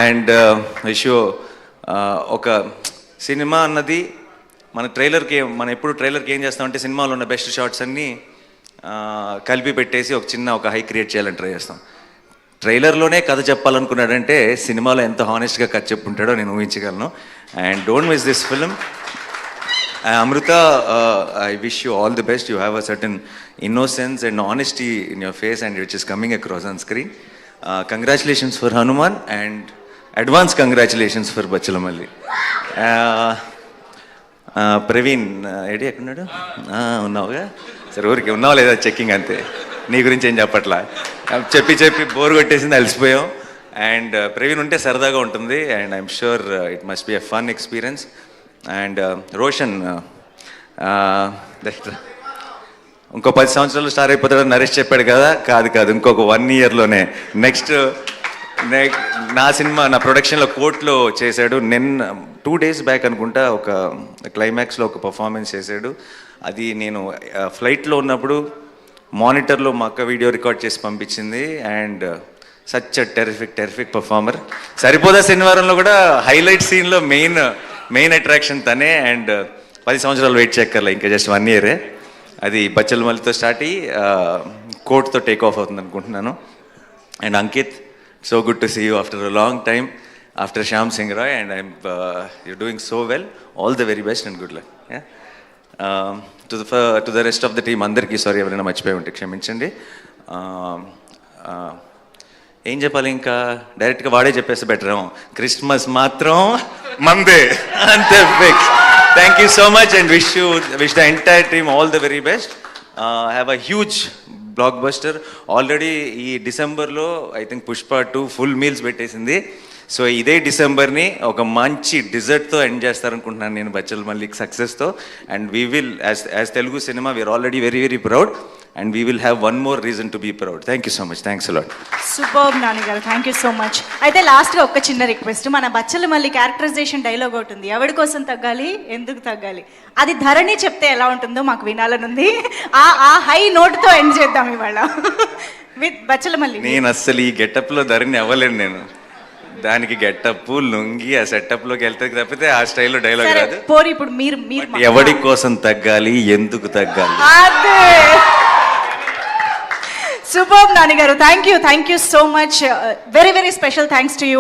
And Vishu ఒక cinema అన్నది మన ట్రైలర్కి మనం ఎప్పుడు ట్రైలర్కి ఏం చేస్తామంటే సినిమాలో ఉన్న బెస్ట్ షాట్స్ అన్నీ కలిపి పెట్టేసి ఒక హై క్రియేట్ చేయాలని ట్రై చేస్తాం. ట్రైలర్లోనే కథ చెప్పాలనుకున్నాడంటే సినిమాలో ఎంత హానెస్ట్గా కథ చెప్పుంటాడో నేను ఊహించగలను. And don't miss this film. Amrita, I wish you all the best. You have a certain innocence and honesty in your face and which is coming across on screen. Congratulations for Hanuman and advance congratulations for Bachalamalli. Praveen AD ఎక్కడున్నాడు? ఉన్నావుగా? సరే, ఊరికి ఉన్నావు లేదా checking, అంతే. నీ గురించి ఏం చెప్పట్లా, చెప్పి బోర్ కొట్టేసింది, అలసిపోయాం. అండ్ ప్రవీణ్ ఉంటే సరదాగా ఉంటుంది. And I'm sure it must be a fun experience. And Roshan ఇంకో 10 సంవత్సరాలు స్టార్ అయిపోతాడని నరేష్ చెప్పాడు కదా. కాదు, ఇంకొక 1 yearలోనే నెక్స్ట్ నా సినిమా నా ప్రొడక్షన్లో కోర్టులో చేశాడు. 2 days బ్యాక్ అనుకుంటా ఒక క్లైమాక్స్లో ఒక పర్ఫార్మెన్స్ చేశాడు. అది నేను ఫ్లైట్లో ఉన్నప్పుడు మానిటర్లో మా అక్క వీడియో రికార్డ్ చేసి పంపించింది. And such terrific performer. సరిపోదా శనివారంలో కూడా హైలైట్ సీన్లో మెయిన్ అట్రాక్షన్ తనే. అండ్ 10 సంవత్సరాలు వెయిట్ చేయక్కర్లే, ఇంకా జస్ట్ 1 year. అది బచ్చలమల్లితో స్టార్ట్ అయ్యి కోర్టుతో టేక్ ఆఫ్ అవుతుంది అనుకుంటున్నాను. And Ankit, so good to see you after a long time, after Shyam Singh Roy, and you're doing so well. All the very best and good luck. Yeah. To the rest of the team, andarki sorry ఎవరైనా మర్చిపోయి ఉంటే క్షమించండి. ఏం చెప్పాలి, ఇంకా డైరెక్ట్గా వాడే చెప్పేస్తే బెటర్. క్రిస్మస్ మాత్రం మందే, అంతే fix. Thank you so much and wish the entire team all the very best. Have a huge blockbuster. Already ఈ డిసెంబర్లో I think Pushpa 2 full meals పెట్టేసింది. సో ఇదే డిసెంబర్ని ఒక మంచి డిజర్ట్తో ఎండ్ చేస్తారనుకుంటున్నాను నేను బచ్చలమల్లికి సక్సెస్తో. And we will as Telugu cinema we are already very very proud and we will have one more reason to be proud. Thank you so much. Thanks a lot. Superb Nani గారు, థ్యాంక్ యూ సో మచ్. అయితే లాస్ట్గా ఒక చిన్న request. మన Bachhala Malli characterisation dialogue ఒకటి ఉంది, ఎవడి కోసం తగ్గాలి ఎందుకు తగ్గాలి, అది ధరణి చెప్తే ఎలా ఉంటుందో మాకు వినాలనుంది. ఆ హై నోట్తో ఎండ్ చేద్దాం ఇవాళ విత్ బచ్చలమల్లి. నేను అస్సలు ఈ గెటప్లో ధరణి అవ్వలేను. నేను దానికి గెటప్ లుంగి ఆ సెటప్లోకి వెళ్తే తప్పితే ఆ స్టైల్లో డైలాగ్ రాదు. పోరి ఇప్పుడు మీరు ఎవడి కోసం తగ్గాలి ఎందుకు తగ్గాలి. సూపర్బ్ నాని గారు, thank you so much. Very very special thanks to you.